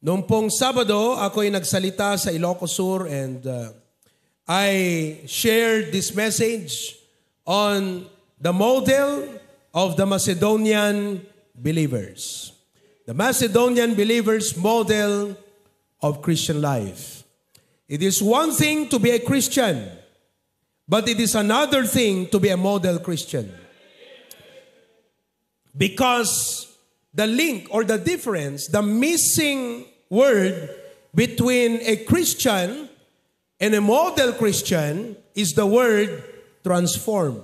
Noong pong Sabado, ako ay nagsalita sa Ilocos Sur and I shared this message on the model of the Macedonian believers. The Macedonian believers' model of Christian life. It is one thing to be a Christian, but it is another thing to be a model Christian. Because the link or the difference, the missing word between a Christian and a model Christian is the word transform.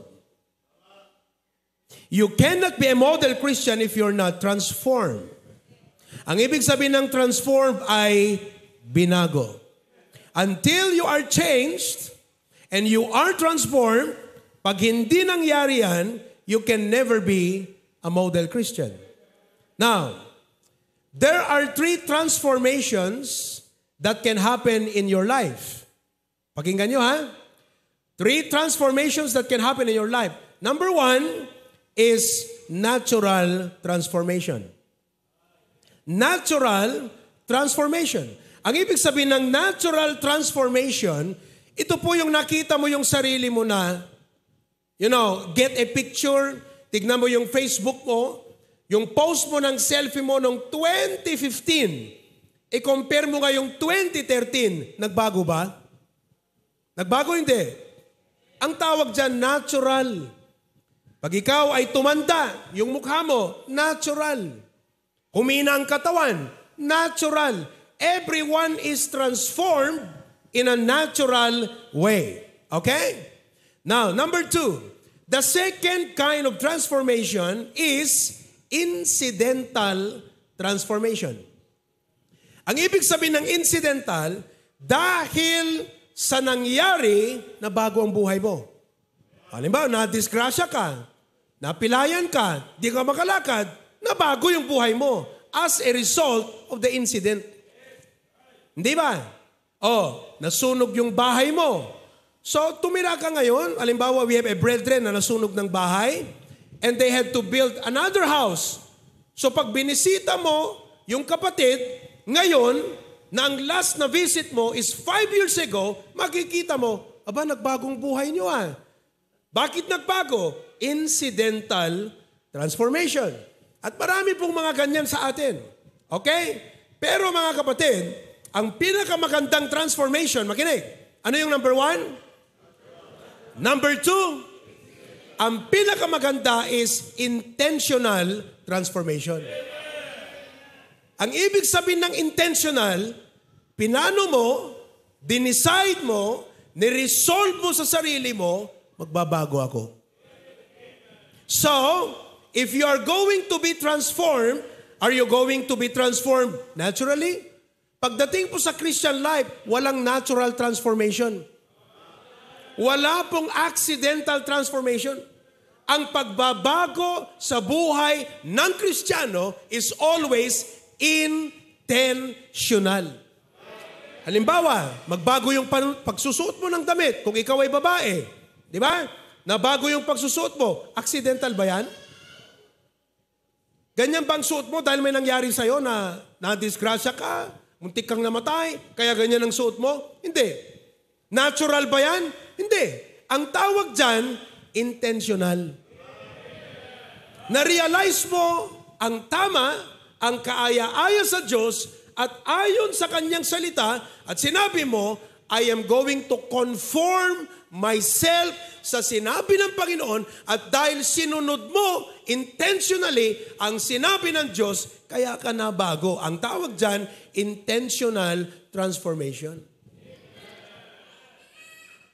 You cannot be a model Christian if you're not transformed. Ang ibig sabihin ng transform ay binago. Until you are changed and you are transformed, pag hindi nangyari yan, you can never be a model Christian. Now, there are 3 transformations that can happen in your life. Pakinggan nyo ha? 3 transformations that can happen in your life. Number 1 is natural transformation. Natural transformation. Ang ibig sabihin ng natural transformation, ito po yung nakita mo yung sarili mo na, get a picture, tignan mo yung Facebook mo, yung post mo ng selfie mo noong 2015, i-compare mo ngayong 2013, nagbago ba? Nagbago hindi. Ang tawag dyan, natural. Pag ikaw ay tumanda, yung mukha mo, natural. Humina ang katawan, natural. Everyone is transformed in a natural way. Okay? Now, number 2, the second kind of transformation is incidental transformation. Ang ibig sabihin ng incidental, dahil sa nangyari na bago ang buhay mo. Halimbawa, na-disgrasya ka, napilayan ka, di ka makalakad, na bago yung buhay mo as a result of the incident. Hindi ba? Nasunog yung bahay mo. So, tumira ka ngayon, halimbawa, we have a brethren na nasunog ng bahay, and they had to build another house. So pag binisita mo yung kapatid, ngayon, na ang last na visit mo is 5 years ago, makikita mo, nagbagong buhay nyo ah. Bakit nagbago? Incidental transformation. At marami pong mga ganyan sa atin. Okay? Pero mga kapatid, ang pinakamagandang transformation, makinig, ano yung number 1? Number 2, ang pinakamaganda is intentional transformation. Ang ibig sabihin ng intentional, pinano mo, dinicide mo, niresolve mo sa sarili mo, magbabago ako. So, if you are going to be transformed, are you going to be transformed naturally? Pagdating po sa Christian life, walang natural transformation. Wala pong accidental transformation. Ang pagbabago sa buhay ng Kristiyano is always intentional. Halimbawa, magbago yung pagsusuot mo ng damit kung ikaw ay babae. Di ba? Nabago yung pagsusuot mo. Accidental ba yan? Ganyan bang suot mo dahil may nangyari sa'yo na na-disgrasya ka, muntik kang namatay, kaya ganyan ang suot mo? Hindi. Natural ba yan? Hindi. Ang tawag dyan, intentional. Na-realize mo ang tama, ang kaaya-aya sa Diyos at ayon sa kanyang salita at sinabi mo, I am going to conform myself sa sinabi ng Panginoon at dahil sinunod mo intentionally ang sinabi ng Diyos, kaya ka nabago. Ang tawag dyan, intentional transformation.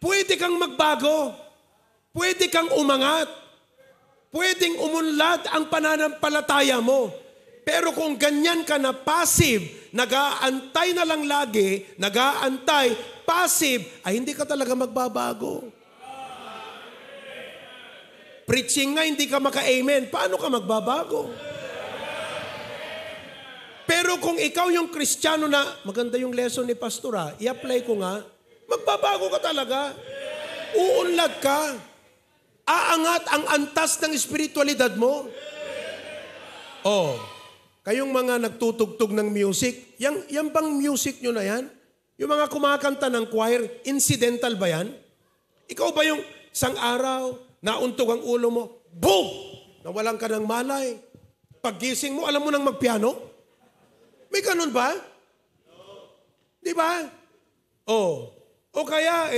Pwede kang magbago. Pwede kang umangat. Pwedeng umunlad ang pananampalataya mo. Pero kung ganyan ka na passive, nag-aantay na lang lagi, nag-aantay, passive, ay hindi ka talaga magbabago. Preaching nga, hindi ka maka-amen. Paano ka magbabago? Pero kung ikaw yung Kristiyano na, maganda yung lesson ni Pastora, i-apply ko nga, magbabago ka talaga. Uunlad ka. Aangat ang antas ng espiritualidad mo. kayong mga nagtutugtog ng music, yan bang music nyo na yan? Yung mga kumakanta ng choir, incidental ba yan? Ikaw ba yung isang araw, nauntog ang ulo mo, boom! Nawalan ka ng malay. Paggising mo, alam mo nang magpiano? May ganun ba? Di ba? O kaya,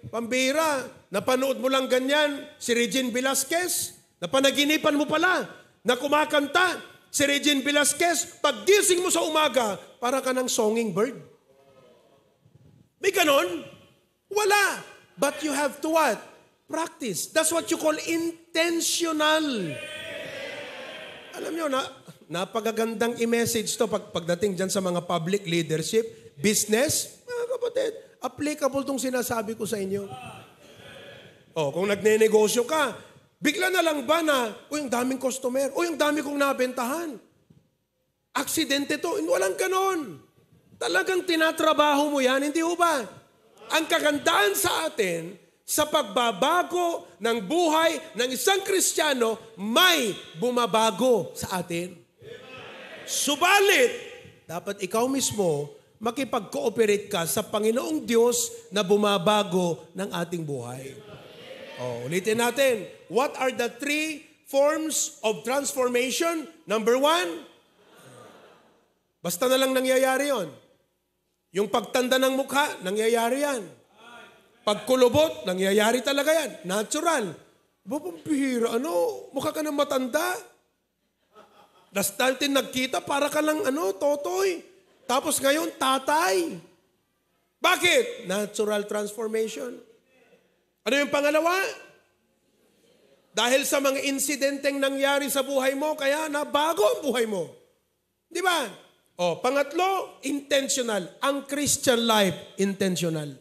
pambira, napanood mo lang ganyan, si Regine Velasquez, napanaginipan mo pala, na kumakanta, si Regine Velasquez, paggising mo sa umaga, para ka ng songing bird. May ganon? Wala. But you have to what? Practice. That's what you call intentional. Alam nyo, napagagandang i-message to pagdating dyan sa mga public leadership, business, mga kapatid, applicable tong sinasabi ko sa inyo. Kung nagne-negosyo ka, bigla na lang ba na, ang daming customer, ang dami kong nabentahan. Aksidente to, walang ganon. Talagang tinatrabaho mo yan, hindi ho ba? Ang kagandahan sa atin, sa pagbabago ng buhay ng isang Kristiyano, may bumabago sa atin. Subalit, dapat ikaw mismo makipag-cooperate ka sa Panginoong Diyos na bumabago ng ating buhay. Ulitin natin. What are the 3 forms of transformation? Number 1, basta na lang nangyayari yon. Yung pagtanda ng mukha, nangyayari yan. Pagkulubot, nangyayari talaga yan. Natural. Pampihira, mukha ka ng matanda. Dahil nagkita, para ka lang, totoy. Tapos ngayon, tatay. Bakit? Natural transformation. Ano yung pangalawa? Dahil sa mga insidenteng nangyari sa buhay mo, kaya nabago ang buhay mo. Di ba? Pangatlo, intentional. Ang Christian life, intentional.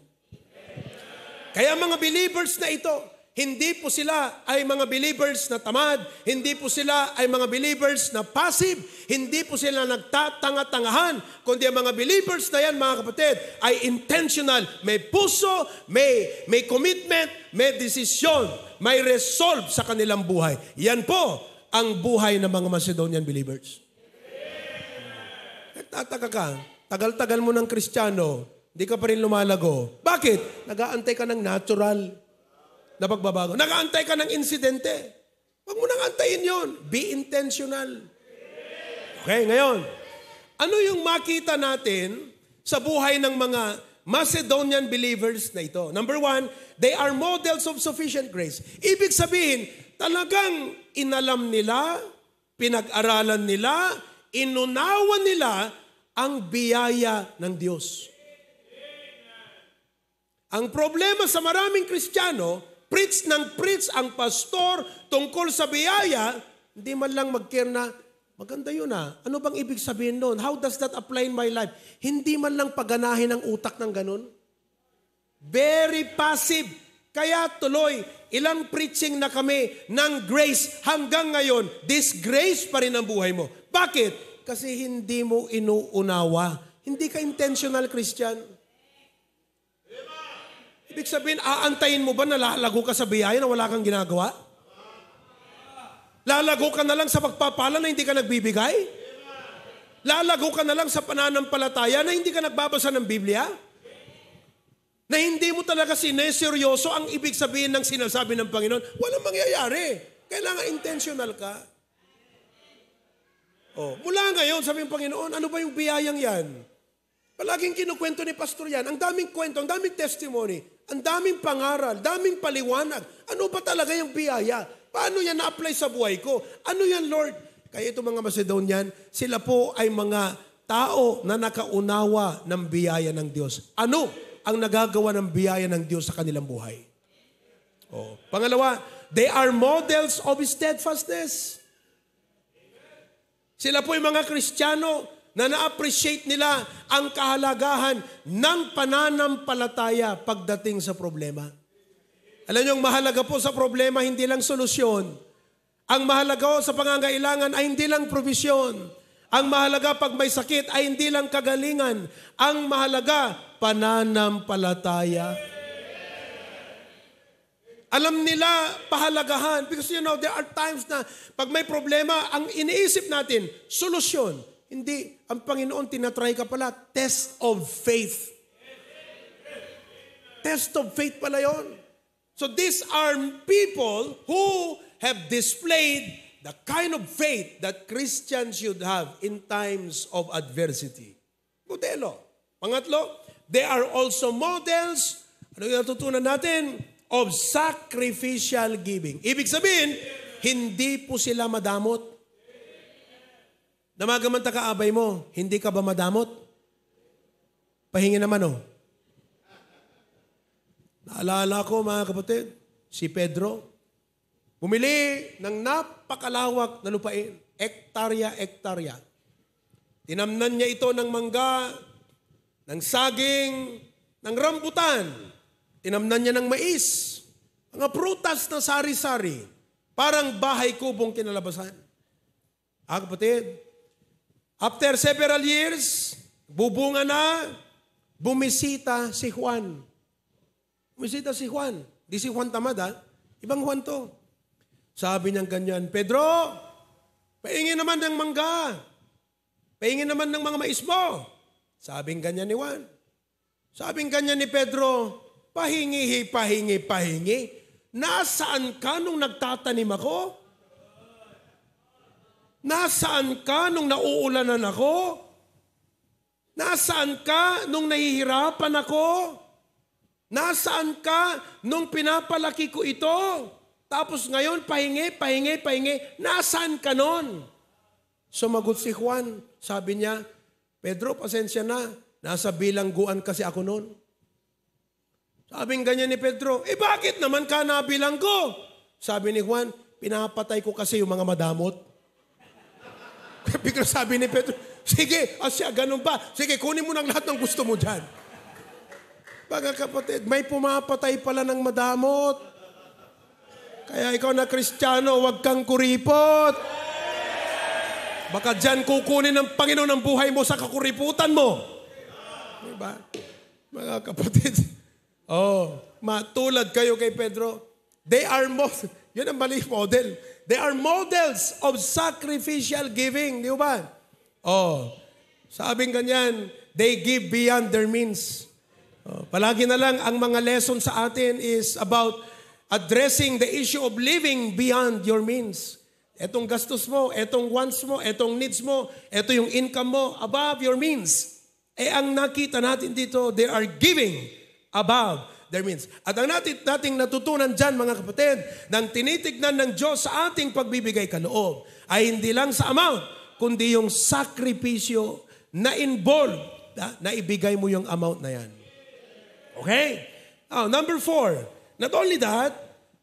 Kaya mga believers na ito, hindi po sila ay mga believers na tamad, hindi po sila ay mga believers na passive, hindi po sila nagtatanga-tangahan, kundi ang mga believers na yan, mga kapatid, ay intentional. May puso, may commitment, may desisyon, may resolve sa kanilang buhay. Yan po ang buhay ng mga Macedonian believers. Tataka ka, tagal-tagal mo ng Kristiyano, hindi ka pa rin lumalago. Bakit? Nag-aantay ka ng natural na pagbabago. Nag-aantay ka ng insidente. Huwag mo nang antayin yon. Be intentional. Okay, ngayon, ano yung makita natin sa buhay ng mga Macedonian believers na ito? Number 1, they are models of sufficient grace. Ibig sabihin, talagang inalam nila, pinag-aralan nila, inunawan nila ang biyaya ng Diyos. Ang problema sa maraming Kristiyano, preach ang pastor tungkol sa biyaya, hindi man lang mag-care na, maganda yun Ano bang ibig sabihin nun? How does that apply in my life? Hindi man lang paganahin ang utak ng ganun. Very passive. Kaya tuloy, ilang preaching na kami ng grace hanggang ngayon, disgrace pa rin ang buhay mo. Bakit? Kasi hindi mo inuunawa. Hindi ka intentional Christian. Ibig sabihin, aantayin mo ba na lalago ka sa biyaya na wala kang ginagawa? Lalago ka na lang sa pagpapala na hindi ka nagbibigay? Lalago ka na lang sa pananampalataya na hindi ka nagbabasa ng Biblia? Na hindi mo talaga sineseryoso ang ibig sabihin ng sinasabi ng Panginoon? Walang mangyayari. Kailangan intentional ka. Mula ngayon, sabi ng Panginoon, ano ba yung biyayang yan? Palaging kinukwento ni Pastor yan. Ang daming kwento, ang daming testimony, ang daming pangaral, daming paliwanag. Ano ba talaga yung biyaya? Paano yan na-apply sa buhay ko? Ano yan, Lord? Kaya itong mga Macedonian, sila po ay mga tao na nakaunawa ng biyaya ng Diyos. Ano ang nagagawa ng biyaya ng Diyos sa kanilang buhay? Pangalawa, they are models of steadfastness. Sila po yung mga Kristiyano na na-appreciate nila ang kahalagahan ng pananampalataya pagdating sa problema. Alam niyo, ang mahalaga po sa problema, hindi lang solusyon. Ang mahalaga sa pangangailangan ay hindi lang provisyon. Ang mahalaga pag may sakit ay hindi lang kagalingan. Ang mahalaga, pananampalataya. Alam nila pahalagahan. Because there are times na pag may problema, ang iniisip natin, solusyon. Hindi. Ang Panginoon, tinatry ka pala. Test of faith. Test of faith pala yon. So these are people who have displayed the kind of faith that Christians should have in times of adversity. Modelo. Pangatlo, they are also models. Ano yung natutunan natin? Of sacrificial giving. Ibig sabihin, hindi po sila madamot. Namagamanta ka abay mo, hindi ka ba madamot? Pahingi naman Naalala ko mga kapatid, si Pedro, bumili ng napakalawak na lupain, ektarya. Tinamnan niya ito ng mangga, ng saging, ng rambutan. Tinamnan niya ng mais, mga prutas na sari-sari, parang bahay kubong kinalabasan. Kapatid, after several years, bubunga na, bumisita si Juan. Bumisita si Juan. Di si Juan tamad ibang Juan to. Sabi niyang ganyan, Pedro, pahingi naman ng mangga. Pahingi naman ng mga mais mo. Sabing ganyan ni Juan. Sabing ganyan ni Pedro, pahingi. Nasaan ka nung nagtatanim ako? Nasaan ka nung nauulanan ako? Nasaan ka nung nahihirapan ako? Nasaan ka nung pinapalaki ko ito? Tapos ngayon, pahingi. Nasaan ka nun? Sumagot si Juan. Sabi niya, Pedro, pasensya na. Nasa bilangguan kasi ako nun. Sabing ganyan ni Pedro, bakit naman ka nabilanggo? Sabi ni Juan, pinapatay ko kasi yung mga madamot. Bigla sabi ni Pedro, sige, asya, ganun ba? Sige, kunin mo ng lahat ng gusto mo dyan. Mga kapatid, may pumapatay pala ng madamot. Kaya ikaw na Kristiyano, huwag kang kuripot. Baka dyan kukunin ng Panginoon ang buhay mo sa kakuriputan mo. Diba? Mga kapatid, matulad kayo kay Pedro. They are yun ang mali model. They are models of sacrificial giving. Di ba? Sabing ganyan, they give beyond their means. Palagi na lang ang mga lesson sa atin is about addressing the issue of living beyond your means. Etong gastos mo, etong wants mo, etong needs mo, eto yung income mo, above your means. Ang nakita natin dito, they are giving above their means. At ang nating natutunan dyan, mga kapatid, nang tinitignan ng Diyos sa ating pagbibigay kaloob, ay hindi lang sa amount, kundi yung sakripisyo na involved, na ibigay mo yung amount na yan. Okay? Number 4, not only that,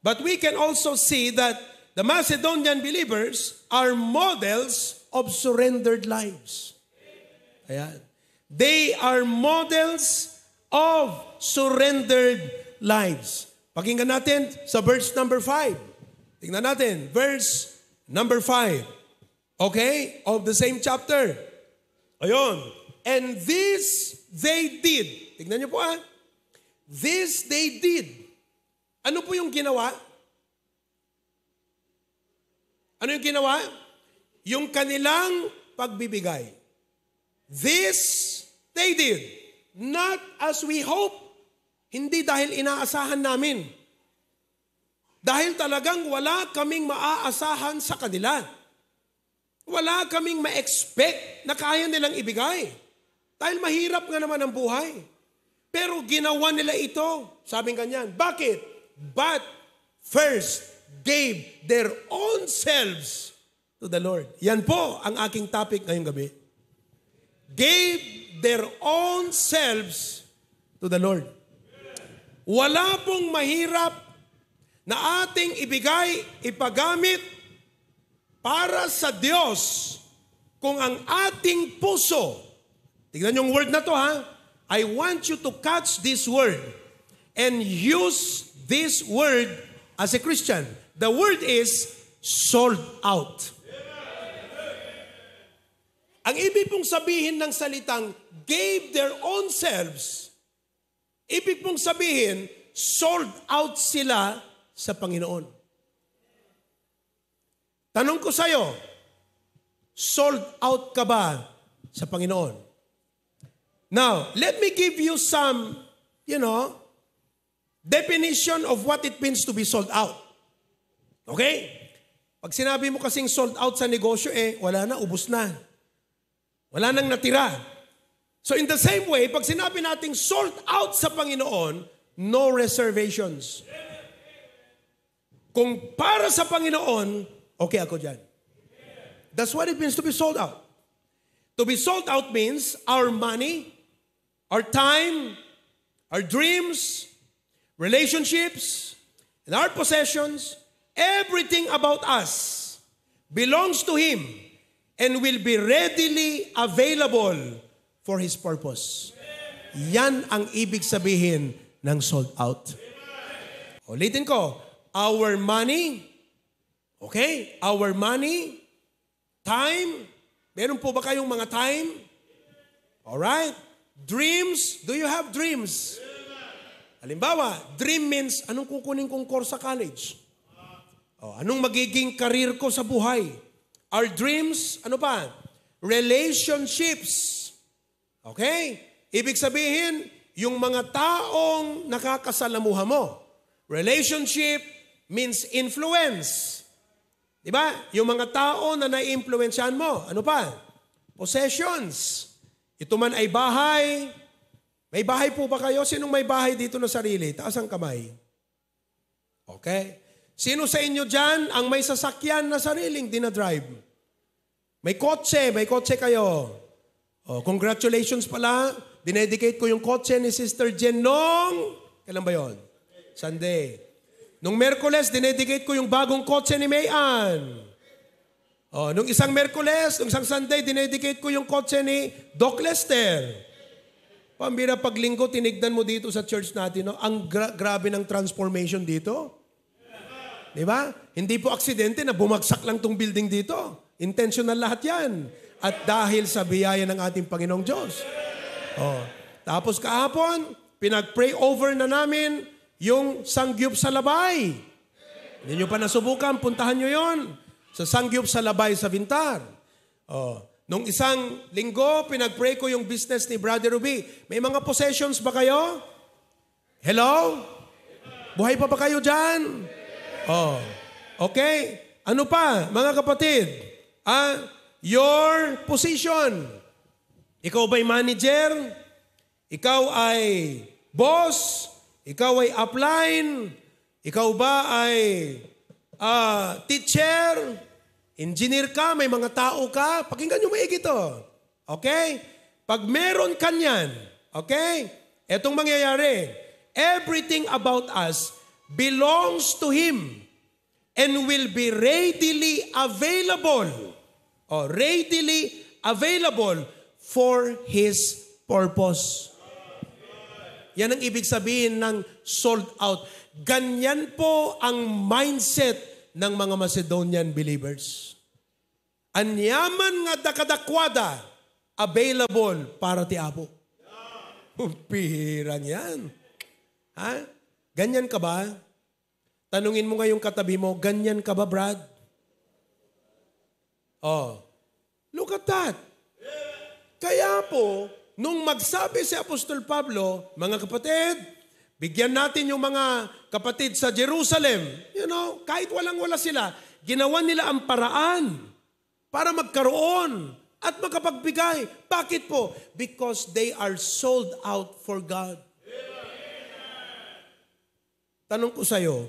but we can also see that the Macedonian believers are models of surrendered lives. Ayan. They are models of surrendered lives. Pakinggan natin sa verse number 5. Tingnan natin, verse number 5. Okay? Of the same chapter. Ayun. And this they did. Tingnan niyo po This they did. Ano po yung ginawa? Ano yung ginawa? Yung kanilang pagbibigay. This they did. Not as we hope. Hindi dahil inaasahan namin. Dahil talagang wala kaming maaasahan sa kanila. Wala kaming ma-expect na kaya nilang ibigay. Dahil mahirap nga naman ang buhay. Pero ginawa nila ito. Sabing ganyan. Bakit? But first gave their own selves to the Lord. Yan po ang aking topic ngayong gabi. Gave their own selves to the Lord. Wala pong mahirap na ating ibigay, ipagamit para sa Diyos kung ang ating puso, tignan yung word na to I want you to catch this word and use this word as a Christian. The word is sold out. Ang ibig pong sabihin ng salitang gave their own selves, ibig pong sabihin, sold out sila sa Panginoon. Tanong ko sa'yo, sold out ka ba sa Panginoon? Now, let me give you some, definition of what it means to be sold out. Okay? Pag sinabi mo kasing sold out sa negosyo, wala na, ubos na. Wala nang natira. So in the same way, pag sinabi nating sold out sa Panginoon, no reservations. Kung para sa Panginoon, okay ako dyan. That's what it means to be sold out. To be sold out means our money, our time, our dreams, relationships, and our possessions, everything about us belongs to Him and will be readily available for His purpose. Yan ang ibig sabihin ng sold out. Ulitin ko, our money, okay? Our money, time, meron po ba kayong mga time? Alright? Dreams, do you have dreams? Halimbawa, dream means, anong kukunin kong course sa college? Anong magiging career ko sa buhay? Our dreams, ano pa? Relationships. Okay? Ibig sabihin, yung mga taong nakakasalamuha mo. Relationship means influence. Diba? Yung mga tao na nai-influensyahan mo. Ano pa? Possessions. Ito man ay bahay. May bahay po ba kayo? Sinong may bahay dito na sarili? Taas ang kamay. Okay? Sino sa inyo dyan ang may sasakyan na sariling dinadrive? May kotse kayo. Congratulations pala. Dinedicate ko yung kotse ni Sister Jen nung, kailan ba yun? Sunday. Nung Merkules, dinedicate ko yung bagong kotse ni Mayan. Nung isang Merkules, nung isang Sunday, dinedicate ko yung kotse ni Doc Lester. Pambira, pag linggo, tinignan mo dito sa church natin, no? Ang grabe ng transformation dito. Di ba? Hindi po aksidente na bumagsak lang tong building dito. Intentional lahat yan. At dahil sa biyaya ng ating Panginoong Diyos. Tapos kahapon, pinag-pray over na namin yung Sangyup sa Labay. Hindi nyo pa nasubukan, puntahan nyo yon sa Sangyup sa Labay sa Vintar. Nung isang linggo, pinag-pray ko yung business ni Brother Ruby. May mga possessions ba kayo? Hello? Buhay pa ba kayo dyan? Okay. Ano pa, mga kapatid? Your position. Ikaw ba'y manager? Ikaw ay boss? Ikaw ay upline? Ikaw ba ay teacher? Engineer ka, may mga tao ka, pakinggan nyo maigi ito. Okay? Pag meron ka niyan, okay? Etong mangyayari, everything about us belongs to Him and will be readily available. Readily available for His purpose. Yan ang ibig sabihin ng sold out. Ganyan po ang mindset ng mga Macedonian believers. Anyaman nga dakadakwada, available para ti Apo. Pihirang yan. Ganyan ka ba? Tanungin mo ngayong katabi mo, ganyan ka ba, Brad? Look at that. Kaya po, nung magsabi si Apostol Pablo, mga kapatid, bigyan natin yung mga kapatid sa Jerusalem. Kahit walang-wala sila, ginawa nila ang paraan para magkaroon at makapagbigay. Bakit po? Because they are sold out for God. Tanong ko sa'yo,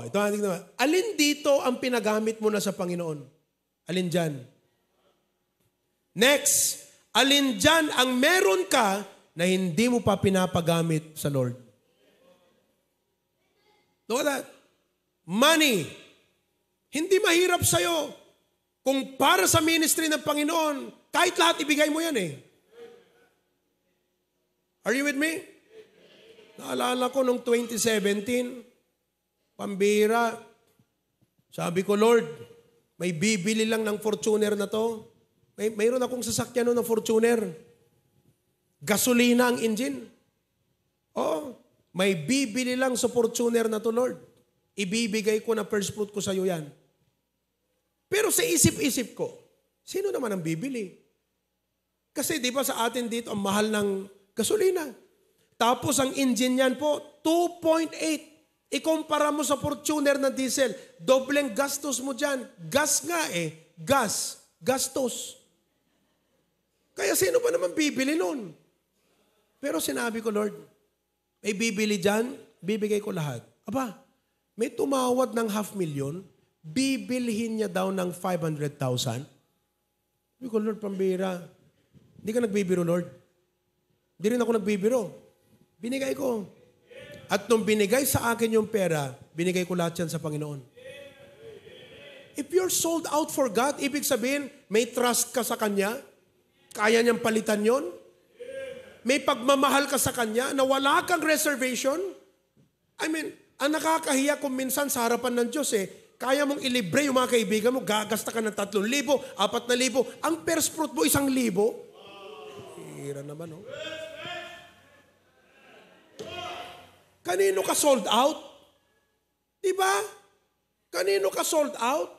ito natin naman, alin dito ang pinagamit mo na sa Panginoon? Alin dyan? Next, alin dyan ang meron ka na hindi mo pa pinapagamit sa Lord? Look at that. Money. Hindi mahirap sa'yo. Kung para sa ministry ng Panginoon, kahit lahat ibigay mo yan Are you with me? Naalala ko nung 2017, pambira. Sabi ko, Lord, may bibili lang ng Fortuner na to. Mayroon akong sasakyan ng Fortuner. Gasolina ang engine. May bibili lang sa Fortuner na to, Lord. ibibigay ko na first fruit ko sa iyo yan. Pero sa isip-isip ko, sino naman ang bibili? Kasi di ba sa atin dito, ang mahal ng gasolina. Tapos ang engine yan po, 2.8. Ikumpara mo sa Fortuner na diesel, dobleng gastos mo dyan. Gas nga eh. Gas. Gastos. Kaya sino pa naman bibili nun? Pero sinabi ko, Lord, may bibili dyan, bibigay ko lahat. Aba, may tumawad ng 500,000, bibilhin niya daw ng 500,000. Sabi ko, Lord, pambira. Hindi ka nagbibiro, Lord. Hindi rin ako nagbibiro. Binigay ko. At nung binigay sa akin yung pera, binigay ko lahat yan sa Panginoon. If you're sold out for God, ibig sabihin, may trust ka sa Kanya, kaya niyang palitan yon. May pagmamahal ka sa Kanya na wala kang reservation. I mean, ang nakakahiya kung minsan sa harapan ng Diyos kaya mong ilibre yung mga kaibigan mo, gagasta ka ng 3,000, 4,000, ang first fruit mo 1,000. Hira naman, oh. Kanino ka sold out? Diba? Kanino ka sold out?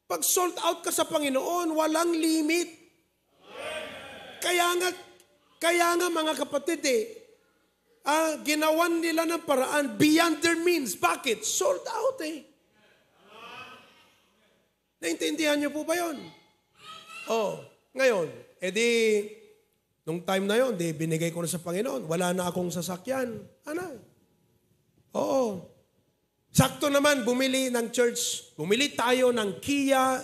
Pag sold out ka sa Panginoon, walang limit. Kaya nga mga kapatid ginawan nila ng paraan beyond their means. Bakit? Sold out Naintindihan niyo po ba yun? Ngayon, nung time na yon, binigay ko na sa Panginoon. Wala na akong sasakyan. Oo. Sakto naman, bumili ng church. Bumili tayo ng Kia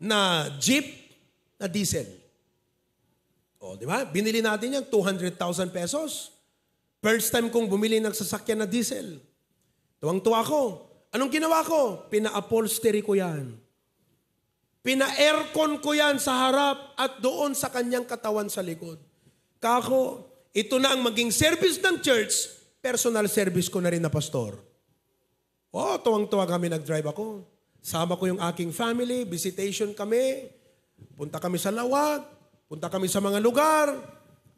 na Jeep na diesel. Di ba? Binili natin yan, 200,000 pesos. First time kong bumili ng sasakyan na diesel. Tuwang-tuwa ko. Anong ginawa ko? Pina-upholstery ko yan. Pina-aircon ko yan sa harap at doon sa kanyang katawan sa likod. Kako, ito na ang maging service ng church, personal service ko na rin na pastor. Tuwang-tuwa kami, nag-drive ako. Sama ko yung aking family, visitation kami, punta kami sa Lawag, punta kami sa mga lugar.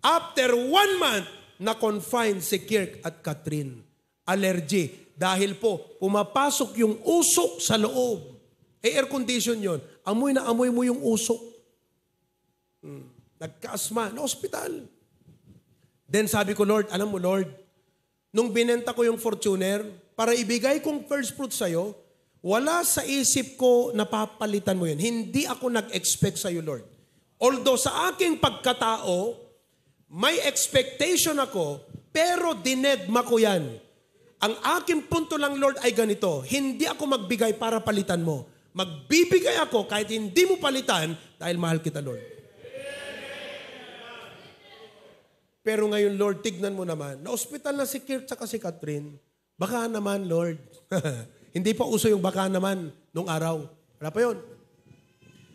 After 1 month, na-confine si Kirk at Catherine. Allergy. Dahil po, pumapasok yung usok sa loob. Air condition yon. Amoy na amoy mo yung usok. Nagka-asma, na ospital. Then sabi ko, Lord, alam mo Lord, nung binenta ko yung Fortuner, para ibigay kong first fruit sa'yo, wala sa isip ko na papalitan mo yun. Hindi ako nag-expect sa'yo, Lord. Although sa aking pagkatao, may expectation ako, pero dinedma ko yan. Ang aking punto lang, Lord, ay ganito. Hindi ako magbigay para palitan mo. Magbibigay ako kahit hindi mo palitan dahil mahal kita, Lord. Pero ngayon, Lord, tignan mo naman, na-hospital na si Kirk at si Catherine. Baka naman, Lord. Hindi pa uso yung baka naman nung araw. Wala pa yun.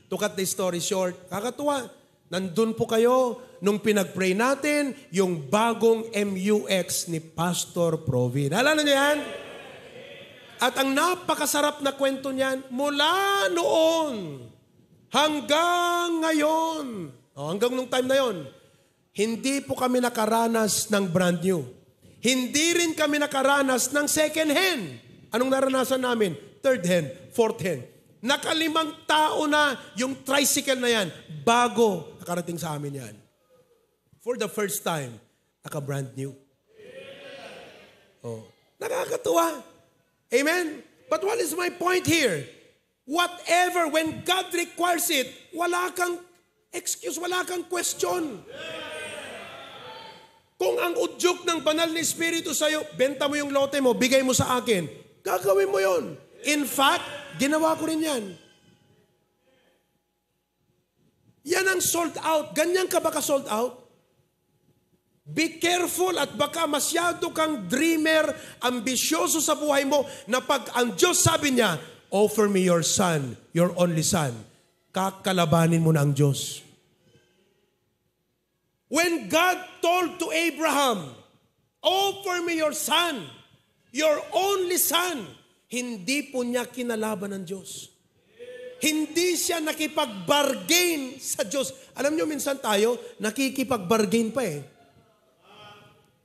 To cut the story short, kakatuwa. Nandun po kayo nung pinag-pray natin yung bagong MUX ni Pastor Provin. Alala niyo yan? At ang napakasarap na kwento niyan, mula noon hanggang ngayon, hanggang nung time na yon, hindi po kami nakaranas ng brand new. Hindi rin kami nakaranas ng second hand. Anong naranasan namin? Third hand, fourth hand. Naka5 tao na yung tricycle na yan, bago nakarating sa amin yan. For the first time, naka-brand new. Nakakatuwa. Amen? But what is my point here? Whatever, when God requires it, wala kang excuse, wala kang question. Kung ang udyok ng banal na Espiritu sa'yo, benta mo yung lote mo, bigay mo sa akin, gagawin mo yon. In fact, ginawa ko rin yan. Yan ang sold out. Ganyan ka ba ka sold out? Be careful at baka masyado kang dreamer, ambisyoso sa buhay mo na pag ang Diyos sabi niya, offer me your son, your only son, kakalabanin mo na ang Diyos. When God told to Abraham, offer me your son, your only son, hindi po niya kinalaban ng Diyos. Hindi siya nakipag-bargain sa Diyos. Alam niyo, minsan tayo, nakikipag-bargain pa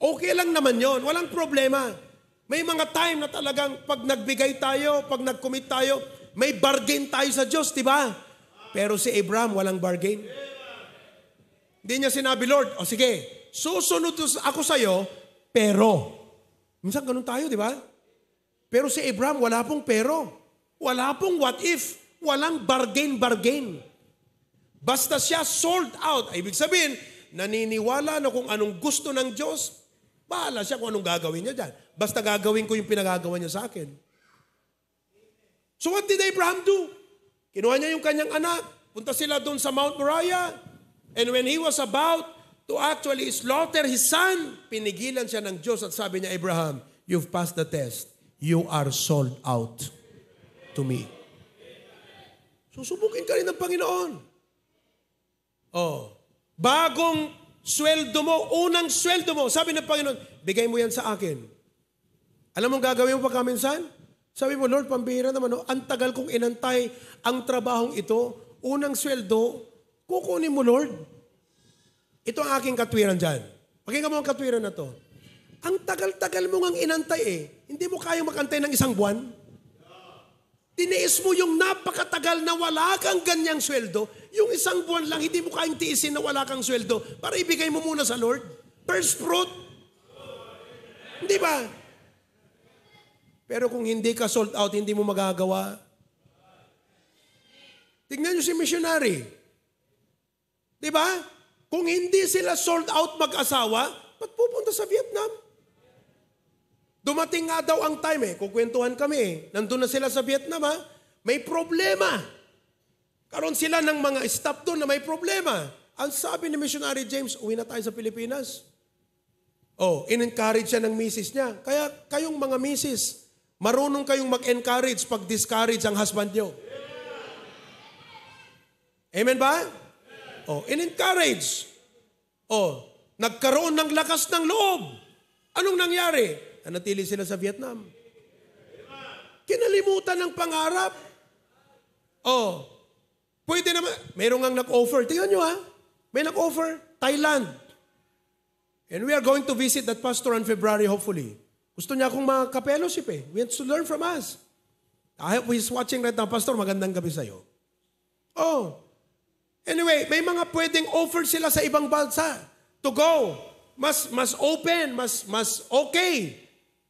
Okay lang naman yon, walang problema. May mga time na talagang pag nagbigay tayo, pag nag-commit tayo, may bargain tayo sa Diyos, di ba? Pero si Abraham, walang bargain. Hindi niya sinabi, Lord, o sige, susunod ako sa'yo, pero. Minsan ganun tayo, di ba? Pero si Abraham, wala pong pero. Wala pong what if. Walang bargain. Basta siya sold out. Ibig sabihin, naniniwala na kung anong gusto ng Diyos, bahala siya kung anong gagawin niya dyan. Basta gagawin ko yung pinagagawa niya sa akin. So what did Abraham do? Kinuha niya yung kanyang anak. Punta sila doon sa Mount Moriah. And when he was about to actually slaughter his son, pinigilan siya ng Diyos at sabi niya, Abraham, you've passed the test. You are sold out to me. Susubukin ka rin ng Panginoon. Bagong sweldo mo, unang sweldo mo, sabi ng Panginoon, bigay mo yan sa akin. Alam mo gagawin mo pagka minsan? Sabi mo, Lord, pambihira naman, ang tagal kong inantay ang trabahong ito, unang sweldo, kukunin mo, Lord. Ito ang aking katwiran dyan. Pakinggan mo ang katwiran na to. Ang tagal-tagal mo ngang inantay Hindi mo kayang makantay ng isang buwan? Tiniis mo yung napakatagal na wala kang ganyang sweldo, yung isang buwan lang, hindi mo kayang tiisin na wala kang sweldo para ibigay mo muna sa Lord. First fruit. Hindi ba? Pero kung hindi ka sold out, hindi mo magagawa. Tignan nyo si missionary. Di ba? Kung hindi sila sold out mag-asawa, ba't pupunta sa Vietnam? Dumating nga daw ang time kukwentuhan kami nandun na sila sa Vietnam may problema. Karon sila ng mga staff doon na may problema. Ang sabi ni Missionary James, uwi na tayo sa Pilipinas. In-encourage siya ng misis niya. Kaya kayong mga misis, marunong kayong mag-encourage pag discourage ang husband niyo. Amen ba? In-encourage. Nagkaroon ng lakas ng loob. Anong nangyari? Nanatili sila sa Vietnam. Kinalimutan ng pangarap. Pwede naman. Mayroong ang nag-offer. Tingnan nyo May nag-offer. Thailand. And we are going to visit that pastor in February hopefully. Gusto niya akong makapellowship He wants to learn from us. I hope he's watching right now. Pastor, magandang gabi sa'yo. Anyway, may mga pwedeng offer sila sa ibang bansa to go. Mas open, mas okay.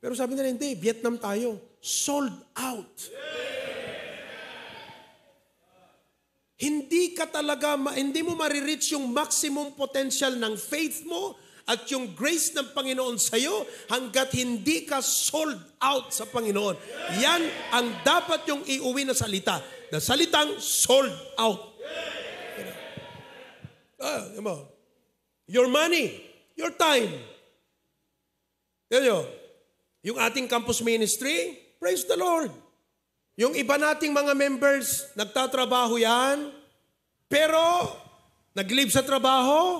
Pero sabi nila, hindi, Vietnam tayo. Sold out. Hindi ka talaga, hindi mo marireach yung maximum potential ng faith mo at yung grace ng Panginoon sa'yo hanggat hindi ka sold out sa Panginoon. Yan ang dapat yung iuwi na salita. Na salitang sold out. Your money, your time. Yan yun. Yung ating campus ministry, praise the Lord. Yung iba nating mga members, nagtatrabaho yan, pero nag-leave sa trabaho,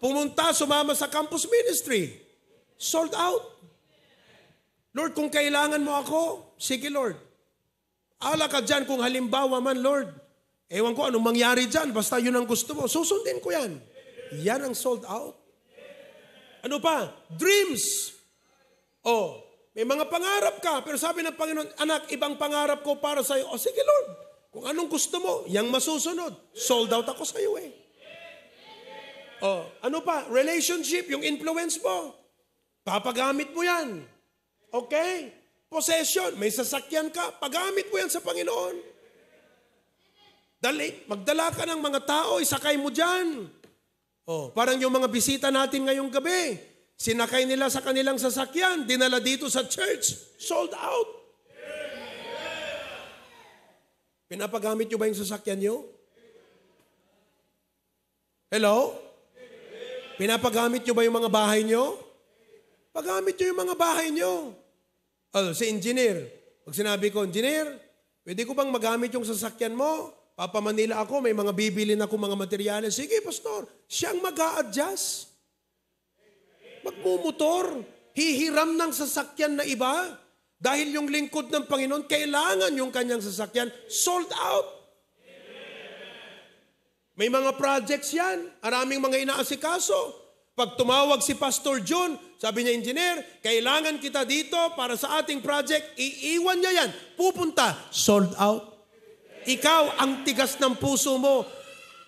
pumunta, sumama sa campus ministry. Sold out. Lord, kung kailangan mo ako, sige Lord. Ala ka dyan kung halimbawa man, Lord. Ewan ko anong mangyari dyan, basta yun ang gusto mo. Susundin ko yan. Yan ang sold out. Ano pa? Dreams. May mga pangarap ka, pero sabi ng Panginoon, anak, ibang pangarap ko para sa'yo. Sige Lord, kung anong gusto mo, yang masusunod. Sold out ako sa'yo Ano pa? Relationship, yung influence mo. Papagamit mo yan. Okay? Possession, may sasakyan ka, pagamit mo yan sa Panginoon. Magdala ka ng mga tao, isakay mo dyan. Parang yung mga bisita natin ngayong gabi. Sinakay nila sa kanilang sasakyan, dinala dito sa church, sold out. Pinapagamit nyo ba yung sasakyan nyo? Hello? Pinapagamit nyo ba yung mga bahay nyo? Pagamit nyo yung mga bahay nyo. Si engineer, pag sinabi ko, engineer, pwede ko bang magamit yung sasakyan mo? Papa Manila ako, may mga bibili na akong mga materyales. Sige, pastor, siyang mag-a-adjust. Magmumotor, hihiram ng sasakyan na iba dahil yung lingkod ng Panginoon, kailangan yung kanyang sasakyan sold out. May mga projects yan, maraming mga inaasikaso. Pag tumawag si Pastor June, sabi niya, engineer, kailangan kita dito para sa ating project, iiwan niya yan. Pupunta, sold out. Ikaw, ang tigas ng puso mo.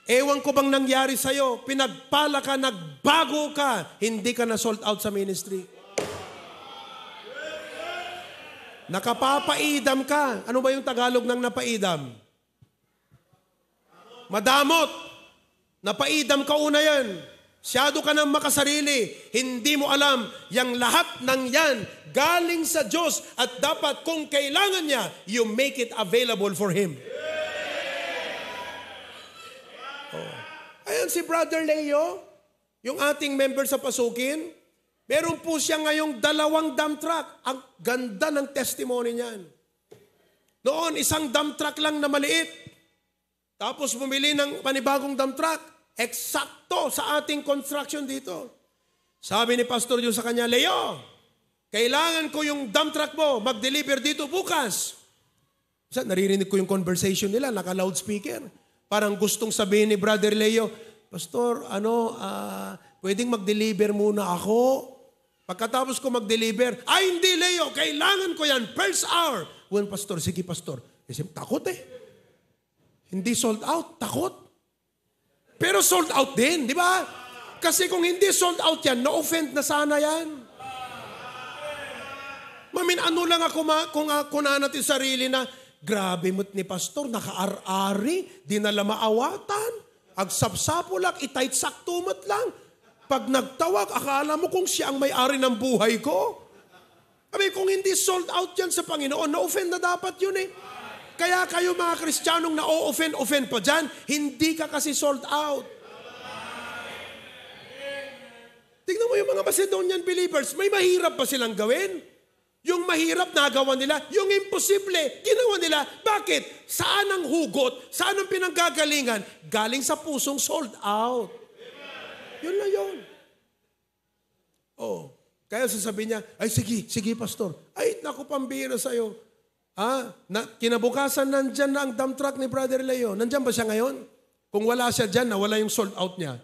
Ewan ko bang nangyari sa'yo, pinagpala ka, nagbago ka, hindi ka na sold out sa ministry. Nakapapaidam ka. Ano ba yung Tagalog ng napaidam? Madamot. Napaidam ka una yan. Siyado ka ng makasarili. Hindi mo alam, yang lahat ng yan galing sa Diyos at dapat kung kailangan niya, you make it available for Him. Oh. Ayan si Brother Leo, yung ating member sa Pasukin. Meron po siya ngayong 2 dump truck. Ang ganda ng testimony niyan. Noon, isang dump truck lang na maliit. Tapos bumili ng panibagong dump truck. Eksakto sa ating construction dito. Sabi ni Pastor Jun sa kanya, Leo, kailangan ko yung dump truck mo, mag-deliver dito bukas. Naririnig ko yung conversation nila, naka-loudspeaker. Parang gustong sabihin ni Brother Leo, Pastor, pwedeng mag-deliver muna ako. Pagkatapos ko mag-deliver, ay hindi Leo, kailangan ko yan, first hour. Well, Pastor, sige Pastor. Kasi takot Hindi sold out, takot. Pero sold out din, di ba? Kasi kung hindi sold out yan, na-offend na sana yan. Ano lang ako kung natin sarili na, grabe mo't ni Pastor, naka-ar-ari, di na maawatan, agsapsapulak, itayt saktumat lang. Pag nagtawag, akala mo kung siya ang may-ari ng buhay ko. Kung hindi sold out yan sa Panginoon, na-offend na dapat yun Kaya kayo mga Kristiyanong na-offend pa dyan, hindi ka kasi sold out. Tingnan mo yung mga Macedonian believers, may mahirap pa silang gawin? Yung mahirap nagawa nila, yung imposible, ginawa nila. Bakit? Saan ang hugot? Saan ang pinanggagalingan? Galing sa pusong sold out. Yun na yun. Oh, kaya sasabihin niya, ay sige Pastor. Ay, naku, pambira sa'yo. Kinabukasan nandyan na ang dump truck ni Brother Leo. Nandyan ba siya ngayon? Kung wala siya dyan, nawala yung sold out niya.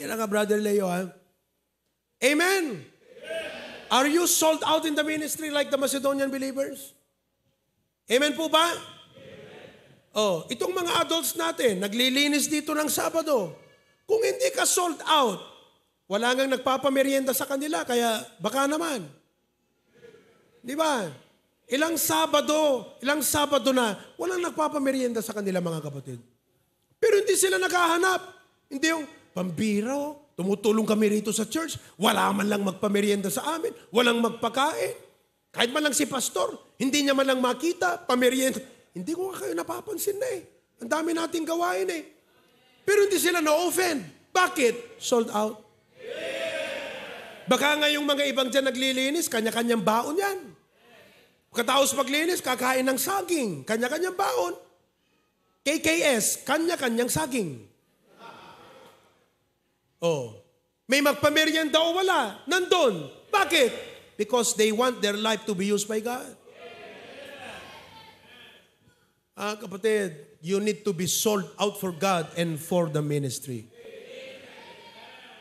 Yan nga, Brother Leo, Amen? Amen. Are you sold out in the ministry like the Macedonian believers? Amen po ba? Amen. Oh, itong mga adults natin, naglilinis dito ng Sabado. Kung hindi ka sold out, wala ngang nagpapamerienda sa kanila, kaya baka naman. Di ba? Ilang Sabado na, walang nagpapamerienda sa kanila mga kapatid. Pero hindi sila naghahanap. Hindi yung, pambira, tumutulong kami rito sa church, wala man lang magpamerienda sa amin, walang magpakain. Kahit man lang si pastor, hindi niya man lang makita, pamerienda. Hindi ko kayo napapansin na Ang dami nating gawain Pero hindi sila na-offend. Bakit? Sold out. Baka nga yung mga ibang dyan naglilinis, kanya-kanyang baon yan. Katapos maglinis, kakain ng saging. Kanya-kanyang baon. KKS, kanya-kanyang saging. Oh. May magpamerienda o wala? Nandun. Bakit? Because they want their life to be used by God. Kapatid, you need to be sold out for God and for the ministry.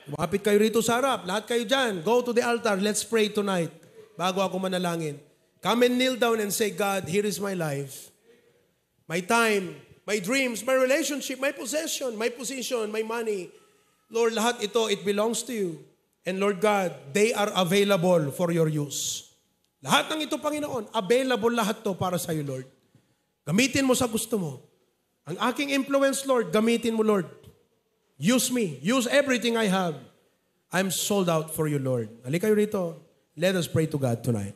Makapit kayo rito sa harap. Lahat kayo dyan. Go to the altar. Let's pray tonight. Bago ako manalangin. Come and kneel down and say, God, here is my life. My time, my dreams, my relationship, my possession, my position, my money. Lord, lahat ito, it belongs to you. And Lord God, they are available for your use. Lahat ng ito, Panginoon, available lahat to para sa iyo, Lord. Gamitin mo sa gusto mo. Ang aking influence, Lord, gamitin mo, Lord. Use me. Use everything I have. I'm sold out for you, Lord. Halika kayo rito. Let us pray to God tonight.